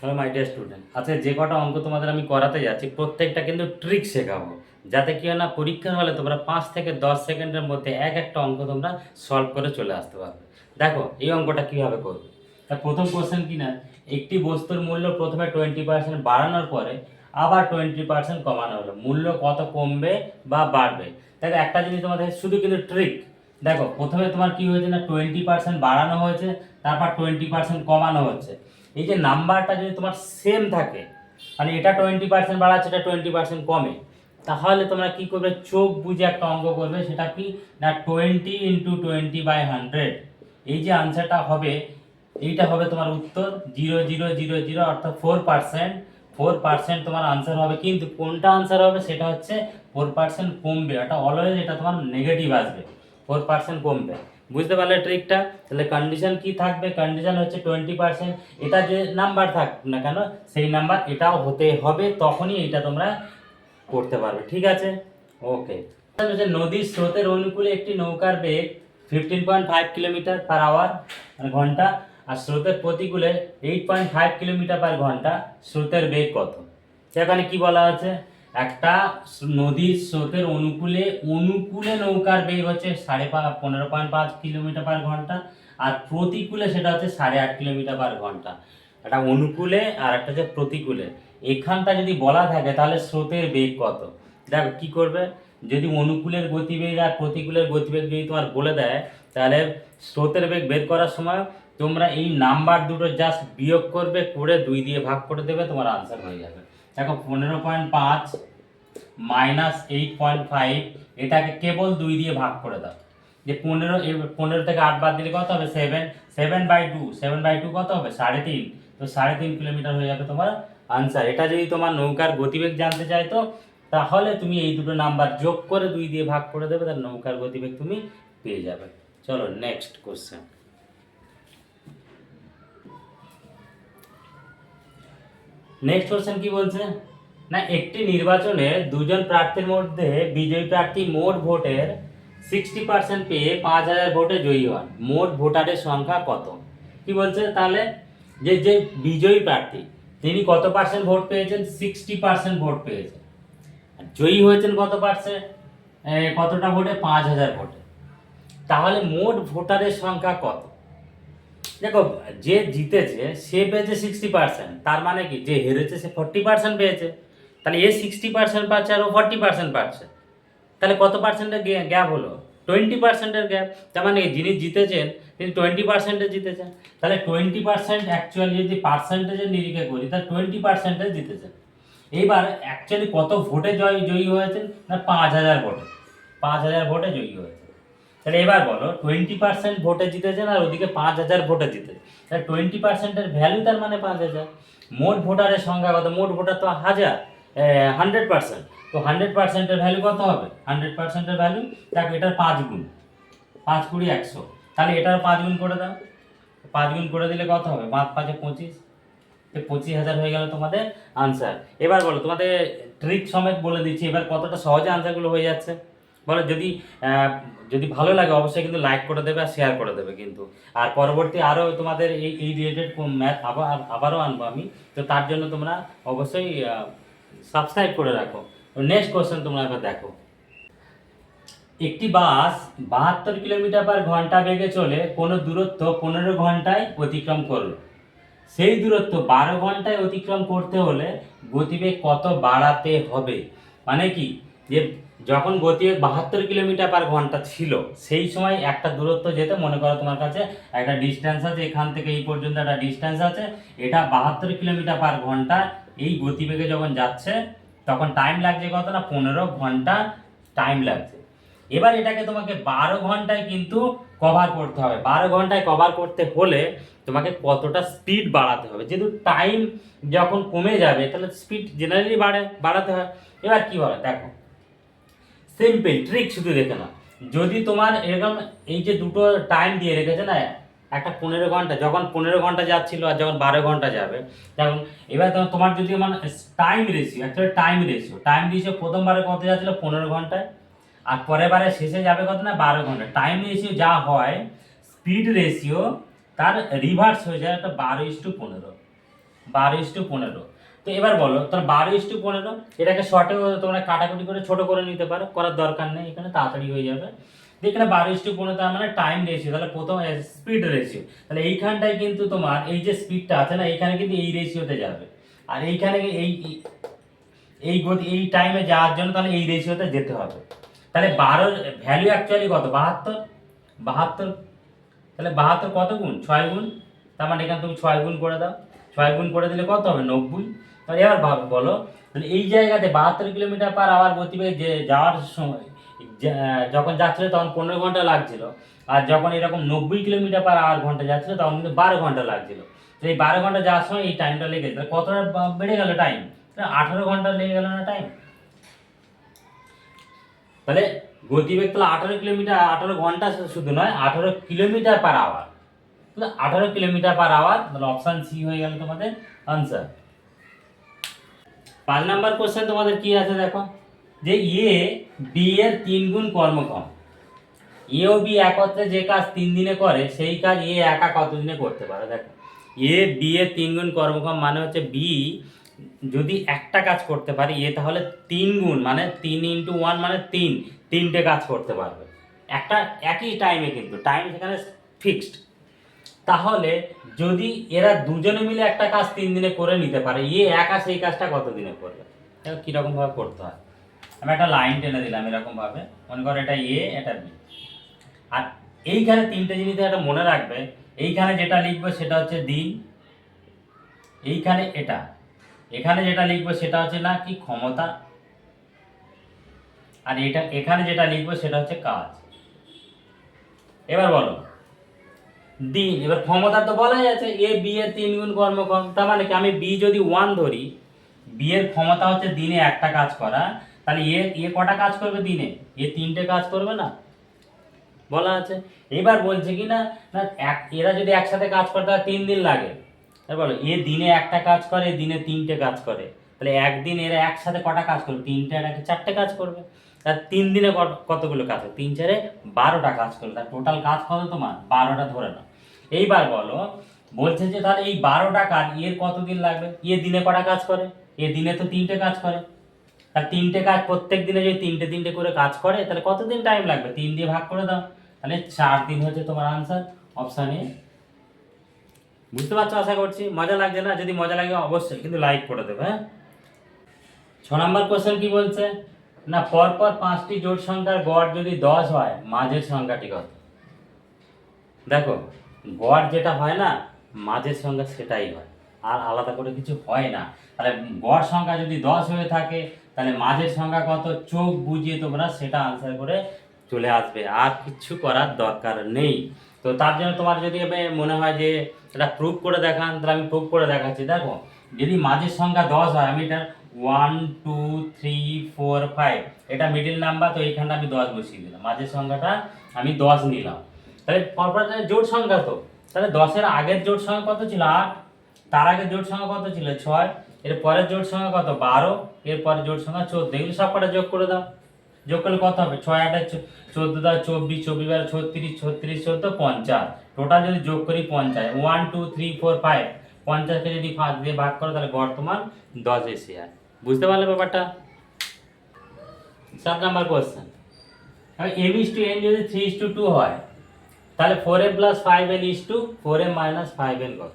Hello my dear student, আচ্ছা যে কটা অঙ্ক তোমাদের আমি করাতে যাচ্ছি প্রত্যেকটা কিন্তু ট্রিক শেখাবো, যাতে কি হয় না পরীক্ষার হলে তোমরা 5 থেকে 10 সেকেন্ডের মধ্যে এক একটা অঙ্ক তোমরা সলভ করে চলে আসতে পারবে। দেখো এই অঙ্কটা কীভাবে করবে। তা প্রথম কোশ্চেন কি না, একটি বস্তুর মূল্য প্রথমে 20% বাড়ানোর পরে আবার 20% কমানো হলো, মূল্য কত কমবে বা বাড়বে। দেখো একটা জিনিস তোমাদের শুধু কিন্তু ট্রিক। দেখো প্রথমে তোমার কি হয়েছে না 20% বাড়ানো হয়েছে, তারপর 20% কমানো হচ্ছে। এই যে নাম্বারটা যদি তোমার সেম থাকে, মানে এটা 20% বাড়াচ্ছে, এটা 20% কমে, তাহলে তোমরা কি করবে, চোখ বুঝে একটা অঙ্ক করবে। সেটা কি না 20 × 20/100, এই যে আনসারটা হবে এইটা হবে তোমার উত্তর 0000, অর্থাৎ 4%। 4% তোমার আনসার হবে, কিন্তু কোনটা আনসার হবে সেটা হচ্ছে 4% কমবে, এটা অলওয়েজ এটা তোমার নেগেটিভ আসবে, 4% কমবে। বুঝতে পারলে ট্রিকটা? তাহলে কন্ডিশন কি থাকবে, কন্ডিশন হচ্ছে 20%, এটা যে নাম্বার থাক না কেন সেই নাম্বার এটাও হতে হবে, তখনই এটা তোমরা করতে পারবে। ঠিক আছে, ওকে। নদীর স্রোতের অনুকূলে একটি নৌকার বেগ 15.5 কিলোমিটার/আওয়ার মানে ঘন্টা, আর স্রোতের প্রতিকূলে 8.5 কিলোমিটার/ঘন্টা, স্রোতের বেগ কত? সেখানে কি বলা আছে, একটা নদীর স্রোতের অনুকূলে অনুকূলে নৌকার বেগ হচ্ছে 15.5 কিলোমিটার/ঘন্টা, আর প্রতিকূলে সেটা হচ্ছে 8.5 কিলোমিটার/ঘন্টা। একটা অনুকূলে আর একটা হচ্ছে প্রতিকূলে। এখানটা যদি বলা থাকে তাহলে স্রোতের বেগ কত। দেখো কি করবে, যদি অনুকূলের গতিবেগ আর প্রতিকূলের গতিবেগ যদি তোমার বলে দেয়, তাহলে স্রোতের বেগ বের করার সময় তোমরা এই নাম্বার দুটো জাস্ট বিয়োগ করবে, করে 2 দিয়ে ভাগ করে দেবে, তোমার আনসার হয়ে যাবে। দেখো 15.5 মাইনাস 8.5, এটাকে কেবল 2 দিয়ে ভাগ করে দাও। যে 15 থেকে 8 বাদ দিলে কত হবে 7, 7/2, 7/2 কত হবে 3.5, তো 3.5 কিলোমিটার হয়ে যাবে তোমার আনসার। এটা যদি তোমার নৌকার গতিবেগ জানতে চাই তো তাহলে তুমি এই দুটো নাম্বার যোগ করে 2 দিয়ে ভাগ করে দেবে, তার নৌকার গতিবেগ তুমি পেয়ে যাবে। চলো নেক্সট কোশ্চেন। নেক্সট কোশ্চেন কি বলছে না, একটি নির্বাচনে দুজন প্রার্থীর মধ্যে বিজয়ী প্রার্থী মোট ভোটের 60% পেয়ে 5,000 ভোটে জয়ী হন, মোট ভোটারের সংখ্যা কত? কি বলছে তাহলে, যে যে বিজয়ী প্রার্থী তিনি কত পার্সেন্ট ভোট পেয়েছেন, 60% ভোট পেয়েছেন। আর জয়ী হয়েছেন কত পার্সেন্ট, কতটা ভোটে, 5,000 ভোটে। তাহলে মোট ভোটারের সংখ্যা কত? দেখো যে জিতেছে সে পেয়েছে 60%, তার মানে কি যে হেরেছে সে 40% পেয়েছে। তাহলে এ 60% পাচ্ছে আর ও 40% পাচ্ছে, তাহলে কত পার্সেন্টের গ্যাপ হলো, 20%-এর গ্যাপ। তার মানে যিনি জিতেছেন তিনি 20%-এ জিতেছেন। তাহলে 20% অ্যাকচুয়ালি যদি পার্সেন্টেজের নিরিখে করি তাহলে 20%-এ জিতেছেন। এইবার অ্যাকচুয়ালি কত ভোটে জয়ী হয়েছেন না 5,000 ভোটে, 5,000 ভোটে জয়ী হয়েছে। তাহলে এবার বলো 20% ভোটে জিতেছেন আর ওদিকে 5,000 ভোটে জিতেছে, তাহলে 20%-এর ভ্যালু তার মানে 5,000। মোট ভোটারের সংখ্যা কত, মোট ভোটার তো 1,000, 100%, তো 100%-এর ভ্যালু কত হবে, 100%-এর ভ্যালু দেখো এটার 5 গুণ, 5 × 100, তাহলে এটার 5 গুণ করে দাও, 5 গুণ করে দিলে কত হবে, 5 × 5 = 25, 25,000 হয়ে গেল তোমাদের আনসার। এবার বলো, তোমাদের ট্রিক সমেত বলে দিচ্ছি, এবার কতটা সহজে আনসারগুলো হয়ে যাচ্ছে বলো। যদি যদি ভালো লাগে অবশ্যই কিন্তু লাইক করে দেবে আর শেয়ার করে দেবে কিন্তু। আর পরবর্তী আরও তোমাদের এই রিলেটেড ম্যাথ আবারও আনবো আমি, তো তার জন্য তোমরা অবশ্যই সাবস্ক্রাইব করে রাখো। নেক্সট কোশ্চেন তোমরা এবার দেখো, একটি বাস 72 কিলোমিটার/ঘন্টা বেগে চলে কোনো দূরত্ব 15 ঘন্টায় অতিক্রম করলো, সেই দূরত্ব 12 ঘন্টায় অতিক্রম করতে হলে গতিবেগ কত বাড়াতে হবে। মানে কি, যে যখন গতিবেগ 72 কিলোমিটার/ঘন্টা ছিল সেই সময় একটা দূরত্ব যেতে, মনে করো তোমার কাছে একটা ডিস্টেন্স আছে, এখান থেকে এই পর্যন্ত একটা ডিস্টেন্স আছে, এটা 72 কিলোমিটার/ঘন্টা, এই গতিবেগে যখন যাচ্ছে তখন টাইম লাগছে কত না 15 ঘন্টা টাইম লাগছে। এবার এটাকে তোমাকে 12 ঘন্টায় কিন্তু কভার করতে হবে। 12 ঘন্টায় কভার করতে হলে তোমাকে কতটা স্পিড বাড়াতে হবে, যেহেতু টাইম যখন কমে যাবে তাহলে স্পিড জেনারেলি বাড়াতে হয়। এবার কি বলে দেখো, সিম্পল ট্রিক শুধু দেখে নাও। যদি তোমার এরকম এই যে দুটো টাইম দিয়ে রেখেছে না, একটা 15 ঘন্টা, যখন 15 ঘন্টা যাচ্ছিল আর যখন 12 ঘন্টা যাবে, তখন এবার তোমার যদি মানে time ratio, actually time ratio প্রথমবারে কত যাচ্ছিল 15 ঘন্টায়, আর পরের বারে শেষে যাবে কত না 12 ঘন্টা। টাইম রেশিও যা হয় স্পিড রেশিও তার রিভার্স হয়ে যায়, একটা 12:15। 12:15। তো এবার বলো তাহলে 12:15, এটাকে শর্টেও তোমরা কাটাকুটি করে ছোট করে নিতে পারো, করার দরকার নেই, এখানে তাড়াতাড়ি হয়ে যাবে। তো এখানে 12:15 তার মানে টাইম রেশিও, তাহলে প্রথম স্পিড রেশিও, তাহলে এইখানটায় কিন্তু তোমার এই যে স্পিডটা আছে না, এইখানে কিন্তু এই রেশিওতে যাবে, আর এইখানে এই গতি এই টাইমে যাওয়ার জন্য তাহলে এই রেশিওতে যেতে হবে। তাহলে 12 ভ্যালু অ্যাকচুয়ালি কত, 72। 72, তাহলে 72 কত গুণ, 6 গুণ, তার মানে এখানে তুমি 6 গুণ করে দাও, 6 গুণ করে দিলে কত হবে, 90। তাহলে এবার বলো, তাহলে এই জায়গাতে 72 কিলোমিটার/আওয়ার গতিবেগে যাওয়ার সময় যখন যাচ্ছিল তখন 15 ঘন্টা লাগছিল, আর যখন এরকম 90 কিলোমিটার/আওয়ার ঘন্টা যাচ্ছিল তখন কিন্তু 12 ঘন্টা লাগছিল। তো এই 12 ঘন্টা যাওয়ার সময় এই টাইমটা লেগে, তাহলে কতটা বেড়ে গেল টাইম, 18 ঘন্টা লেগে গেল না টাইম। তাহলে গতিবেগ তাহলে 18 কিলোমিটার, 18 ঘন্টা শুধু নয়, 18 কিলোমিটার/আওয়ার, তাহলে 18 কিলোমিটার/আওয়ার, তাহলে অপশন সি হয়ে গেল তোমাদের আনসার। 5 নাম্বার কোশ্চেন তোমাদের কি আছে দেখো, যে এ বি এর 3 গুণ কর্মক্ষম। এ ও বি একত্রে যে কাজ 3 দিনে করে সেই কাজ এ একা কত দিনে করতে পারে। দেখো এ বি এর 3 গুণ কর্মক্ষম মানে হচ্ছে বি যদি একটা কাজ করতে পারে এ তাহলে 3 গুণ মানে 3 × 1 মানে 3টে কাজ করতে পারবে একটা একই টাইমে, কিন্তু টাইম সেখানে ফিক্সড। তাহলে যদি এরা দুজনে মিলে একটা কাজ 3 দিনে করে নিতে পারে, এ একা সেই কাজটা কত দিনে করবে, দেখো কীরকম ভাবে করতে হয়। আমি একটা লাইন টেনে দিলাম এরকম ভাবে, মনে করো এটা এ এটা বি, আর এইখানে 3টে জিনিস একটা মনে রাখবে, এইখানে যেটা লিখবো সেটা হচ্ছে দিন, এইখানে এটা, এখানে যেটা লিখবো সেটা হচ্ছে না কি ক্ষমতা, আর এটা এখানে যেটা লিখবো সেটা হচ্ছে কাজ। এবার বলো দিন, এবার ক্ষমতা তো বলাই আছে এ বি এর 3 গুণ কর্মক্ষম, তার মানে কি আমি বি যদি 1 ধরি, বি এর ক্ষমতা হচ্ছে দিনে একটা কাজ করা, তাহলে এ কটা কাজ করবে দিনে, এ 3টে কাজ করবে না, বলা আছে। এবার বলছে কি না, না এরা যদি একসাথে কাজ করতে হয় 3 দিন লাগে, তাই বলো এ দিনে একটা কাজ করে, দিনে 3টে কাজ করে, তাহলে একদিন এরা একসাথে কটা কাজ করবে, 3টে আর 4টে কাজ করবে। তার 3 দিনে কতগুলো কাজ হবে, 3 4 12টা কাজ করবে, তার টোটাল কাজ কত তোমার 12টা ধরে নাও। এইবার বলো বলছে যে তাহলে এই 12টা কাজ এর কতদিন লাগবে, এ দিনে কটা কাজ করে, এ দিনে তো 3টে কাজ করে, তার 3টে কাজ প্রত্যেক দিনে যদি 3টে করে কাজ করে তাহলে কতদিন টাইম লাগবে, 3 দিয়ে ভাগ করে দাও, তাহলে 4 দিন হচ্ছে তোমার আনসার, অপশন এ। বুঝতে পারছো আশা করছি, মজা লাগছে না, যদি মজা লাগে অবশ্যই কিন্তু লাইক করে দেবে, হ্যাঁ। 6 নম্বর কোশ্চেন কি বলছে না, পরপর 5টি জোড় সংখ্যার গড় যদি 10 হয় মাঝের সংখ্যাটি কত। দেখো গড় যেটা হয় না মাঝের সংখ্যা সেটাই হয়, আর আলাদা করে কিছু হয় না। তাহলে গড় সংখ্যা যদি 10 হয়ে থাকে তাহলে মাঝের সংখ্যা কত, চোখ বুজিয়ে তোমরা সেটা আনসার করে চলে আসবে, আর কিছু করার দরকার নেই। তো তার জন্য তোমার যদি এবার মনে হয় যে এটা প্রুভ করে দেখান, তাহলে আমি প্রুভ করে দেখাচ্ছি। দেখো যদি মাঝের সংখ্যা 10 হয়, আমি এটা 1 2 3 4 5 এটা মিডিল নাম্বার, তো এইখানটা আমি 10 বসিয়ে দিলাম, মাঝের সংখ্যাটা আমি 10 নিলাম। তাহলে পরপর জোড় সংখ্যা তো, তাহলে 10-এর আগের জোড় সংখ্যা কত ছিল 8, তার আগের জোড় সংখ্যা কত ছিল 6, এর পরের জোড় সংখ্যা কত 12, এর পরের জোড় সংখ্যা 14, এগুলো সব কটা যোগ করে দাও, যোগ করলে কত হবে 6 8 14 দাও 24, 24 36, 36 14 50, টোটাল যদি যোগ করি 50, 1 2 3 4 5 50কে যদি 5 দিয়ে ভাগ করো তাহলে গড় তোমার 10 এসে যায়। বুঝতে পারলে ব্যাপারটা। 7 নাম্বার কোশ্চেন, m:n যদি 3:2 হয় তাহলে 4m + 5n = 4m - 5n কত।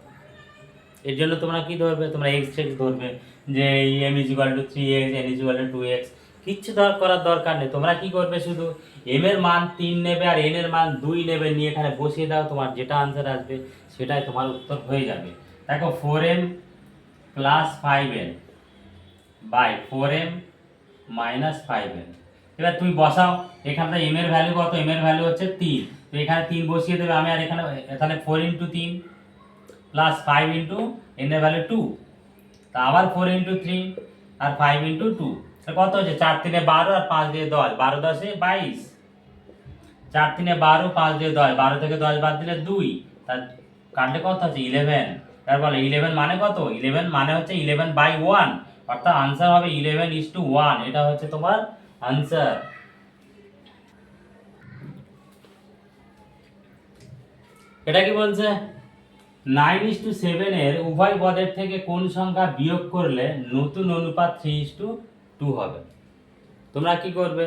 এর জন্য তোমরা কি ধরবে, তোমরা x ধরবে, যে m = 3x, n = 2x, কিচ্ছু করার দরকার নেই। তোমরা কি করবে, শুধু m এর মান 3 নেবে আর n এর মান 2 নেবে, নিয়ে এখানে বসিয়ে দাও, তোমার যেটা আনসার আসবে সেটাই তোমার উত্তর হয়ে যাবে। দেখো 4m + 5n / 4m - 5n, এবার তুমি বসাও, এখানটা m এর ভ্যালু কত, m এর ভ্যালু হচ্ছে 3, তো এখানে 3 বসিয়ে দেবে, আমি আর এখানে তাহলে 4 × 3 + 5 × n এর ভ্যালু 2, তা আবার 4 × 3 আর 5 × 2, তাহলে কত হচ্ছে 4 3 12 আর 5 দিয়ে 10, 12 10 22, 4 3 12 5 দিয়ে 10, 12 থেকে 10 বাদ দিলে 2, তার কাটলে কত হচ্ছে 11। তার বলে 11 মানে কত, 11 মানে হচ্ছে 11/1, অর্থাৎ আনসার হবে 11:1, এটা হচ্ছে তোমার আনসার। এটা কি বলছে 9:7 উভয় পদের থেকে কোন সংখ্যা বিয়োগ করলে নতুন অনুপাত 3:2 হবে? তোমরা কি করবে?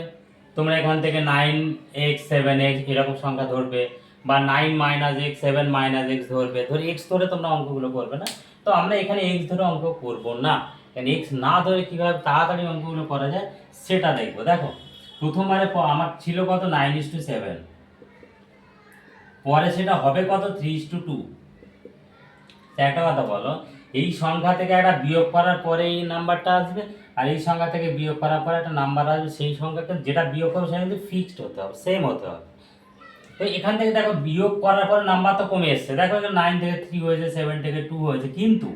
তোমরা এখান থেকে 9x 7x এরকম সংখ্যা ধরবে, বা 9 - x 7 - x ধরবে, ধরে x ধরে তোমরা অঙ্কগুলো করবে না। তো আমরা এখানে x ধরে অঙ্ক করব না, কারণ x না ধরে কিভাবে তাড়াতাড়ি অঙ্কগুলো করা যায় সেটা দেখবো। দেখো প্রথমবারে আমার ছিল কত 9:7, পরে সেটা হবে কত 3:2। একটা কথা বলো, এই সংখ্যা থেকে একটা বিয়োগ করার পরে এই নাম্বারটা আসবে, আর এই সংখ্যা থেকে বিয়োগ করার পরে একটা নাম্বার আসবে, সেই সংখ্যাকে যেটা বিয়োগ করবে সেটা কিন্তু ফিক্সড হতে হবে, সেম হতে হবে। তো এখান থেকে দেখো বিয়োগ করার পরে নাম্বার তো কমে এসছে, দেখো 9 থেকে 3 হয়েছে, 7 থেকে 2 হয়েছে, কিন্তু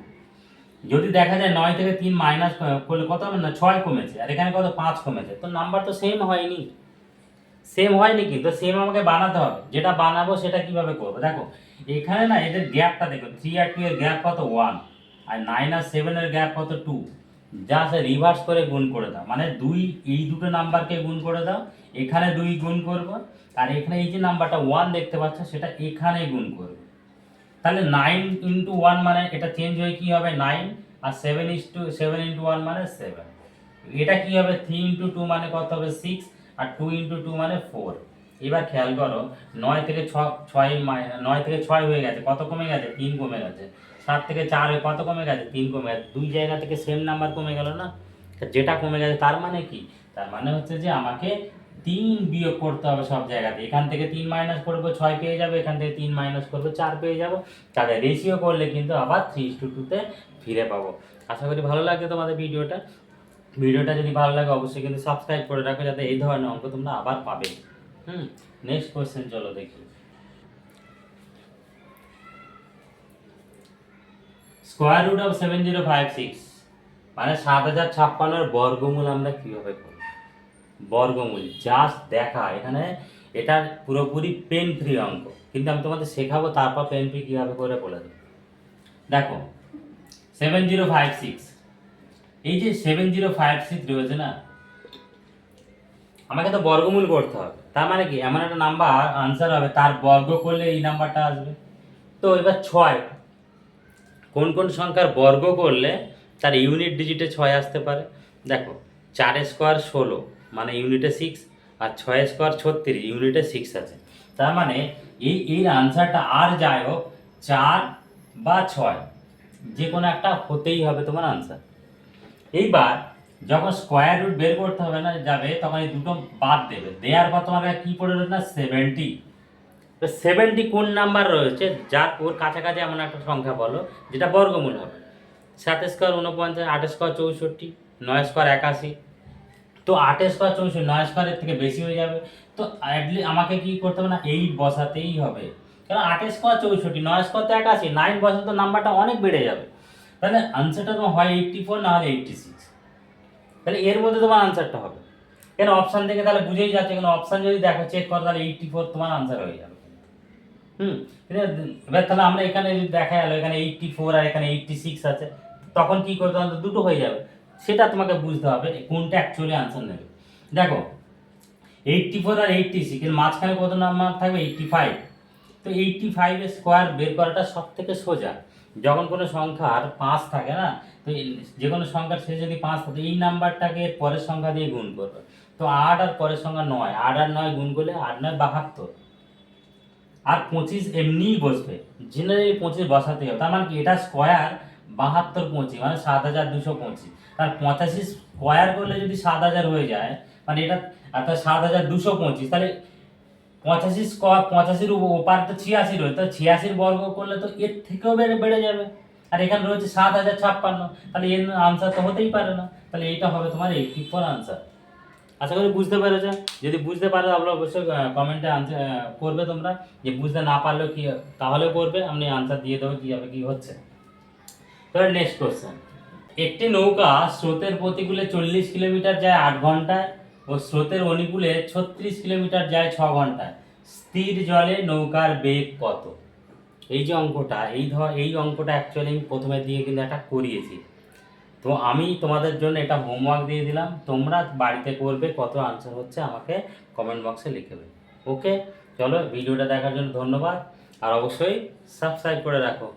যদি দেখা যায় 9 থেকে 3 মাইনাস করলে কত হবে না 6 কমেছে, আর এখানে কত 5 কমেছে, তো নাম্বার তো সেম হয়নি। সেম হয়নি, কিন্তু সেম আমাকে বানাতে হবে। যেটা বানাবো সেটা কিভাবে করবো, দেখো এখানে না এদের গ্যাপটা দেখো, 3 আর 2 এর গ্যাপ কত 1, আর 9 আর 7 এর গ্যাপ কত 2। জাস্ট রিভার্স করে গুণ করে দাও, মানে 2 এই দুটো নাম্বারকে গুণ করে দাও, এখানে 2 গুণ করবো, আর এখানে এই যে নাম্বারটা 1 দেখতে পাচ্ছ সেটা এখানে গুণ করবে। তাহলে 9 × 1 মানে এটা চেঞ্জ হয়ে কি হবে 9, আর 7 × 1 মানে 7। এটা কি হবে 3 × 2 মানে কত হবে 6, আর 2 × 2 মানে 4। এবার খেয়াল করো 9 থেকে 6 9 থেকে 6 হয়ে গেছে, কত কমে গেছে 3 কমে গেছে। 7 থেকে 4 হয়ে কত কমে গেছে 3 কমে গেছে, দুই জায়গা থেকে সেম নাম্বার কমে গেল না। যেটা কমে গেছে তার মানে কি, তার মানে হচ্ছে যে আমাকে 3 বিয়োগ করতে হবে সব জায়গাতে। এখান থেকে 3 মাইনাস করবো 6 পেয়ে যাবো, এখান থেকে 3 মাইনাস করবো 4 পেয়ে যাবো। তাহলে রেশিও করলে কিন্তু আবার 3:2 তে ফিরে পাবো। আশা করি ভালো লাগছে তোমাদের ভিডিওটা। ভিডিওটা যদি ভালো লাগে অবশ্যই কিন্তু সাবস্ক্রাইব করে রাখো, যাতে এই ধরনের অঙ্ক তোমরা আবার পাবে। নেক্সট কোশ্চেন চলো দেখি। স্কোয়ার রুট অফ 7056 মানে 7056 বর্গমূল আমরা কিভাবে করব? বর্গমূল জাস্ট দেখা, এখানে এটা পুরোপুরি পেন ফ্রি অঙ্ক, কিন্তু আমি তোমাদের শেখাবো, তারপর পেন ফ্রি কীভাবে করে বলে দেবো। দেখো 7056, এই যে 7056 রয়েছে না, আমাকে তো বর্গমূল করতে হবে। তার মানে কি এমন একটা নাম্বার আনসার হবে তার বর্গ করলে এই নাম্বারটা আসবে। তো এবার 6, কোন কোন সংখ্যার বর্গ করলে তার ইউনিট ডিজিটে 6 আসতে পারে? দেখো 4 স্কোয়ার 16 মানে ইউনিটে 6, আর 6 স্কোয়ার 36 ইউনিটে 6 আছে। তার মানে এই আনসারটা আর যাই হোক 4 বা 6 যে কোনো একটা হতেই হবে তোমার আনসার। এইবার যখন স্কোয়ার রুট বের করতে হবে না যাবে, তখন এই দুটো বাদ দেবে, দেওয়ার পর তোমার কি পড়ে রয়েছে না 70। তো 70 কোন নাম্বার রয়েছে যার ওর কাছাকাছি এমন একটা সংখ্যা বলো যেটা বর্গমূল হবে। 7 স্কোয়ার 49, 8 স্কোয়ার 64, 9 স্কোয়ার 81। তো 8 স্কোয়ার 64, 9 স্কোয়ারের থেকে বেশি হয়ে যাবে। তো আমাকে কি করতে হবে না 8 বসাতেই হবে, কারণ 8 স্কোয়ার 64, 9 স্কোয়ার তো 81, 9 বসাতে তো নাম্বারটা অনেক বেড়ে যাবে। তাহলে আনসারটা তোমার হয় 84 না হলে 86। তাহলে এর মধ্যে তোমার আনসারটা হবে। কেন অপশান থেকে তাহলে বুঝেই যাচ্ছে, কেন অপশান যদি দেখো চেক করো তাহলে 84 তোমার আনসার হয়ে যাবে। এবার তাহলে আমরা এখানে যদি দেখা গেল এখানে 84 আর এখানে 86 আছে, তখন কি করতে হবে দুটো হয়ে যাবে। সেটা তোমাকে বুঝতে হবে কোনটা অ্যাকচুয়ালি আনসার নেবে। দেখো 84 আর 86 এর মাঝখানে কত নাম্বার থাকবে 85। তো 85 এর স্কোয়ার বের করাটা সব থেকে সোজা। যখন কোনো সংখ্যার 5 থাকে না, তো যে কোনো সংখ্যার শেষে যদি 5 থাকে এই নাম্বারটাকে পরের সংখ্যা দিয়ে গুণ করবে। তো 8 আর পরের সংখ্যা 9, 8 আর 9 গুণ করলে 8 9 72, আর 25 এমনিই বসবে, জেনারেলি 25 বসাতেই হবে। তার মানে কি এটা স্কোয়ার 72 25 মানে 7225। তার 85 স্কোয়ার করলে যদি 7000 হয়ে যায়, মানে এটা অর্থাৎ 7225, তাহলে 85 স্কোয়ার 85-র ওপার তো 86 রয়েছে, তো 86 বর্গ করলে তো এর থেকেও বেড়ে যাবে। আর এখানে রয়েছে 7056, তাহলে এর আনসার তো হতেই পারে না। তাহলে এইটা হবে তোমার 84 আনসার। আশা করি বুঝতে পেরেছো। যদি বুঝতে পারো তাহলে অবশ্যই কমেন্টে আনসার করবে তোমরা, যে বুঝতে না পারলেও কি তাহলেও করবে, আমি আনসার দিয়ে দেবো কীভাবে কী হচ্ছে। তাহলে নেক্সট কোশ্চেন, একটি নৌকা স্রোতের প্রতিকূলে 40 কিলোমিটার যায় 8 ঘন্টায় ও স্রোতের অনুকূলে 36 কিলোমিটার যায় 6 ঘন্টায়, স্থির জলে নৌকার বেগ কত? এই যে অঙ্কটা এই অঙ্কটা অ্যাকচুয়ালি আমি প্রথমে দিয়ে কিন্তু একটা করিয়েছি। তো আমি তোমাদের জন্য এটা হোমওয়ার্ক দিয়ে দিলাম, তোমরা বাড়িতে করবে, কত আনসার হচ্ছে আমাকে কমেন্ট বক্সে লিখবে। ওকে, চলো ভিডিওটা দেখার জন্য ধন্যবাদ, আর অবশ্যই সাবস্ক্রাইব করে রাখো।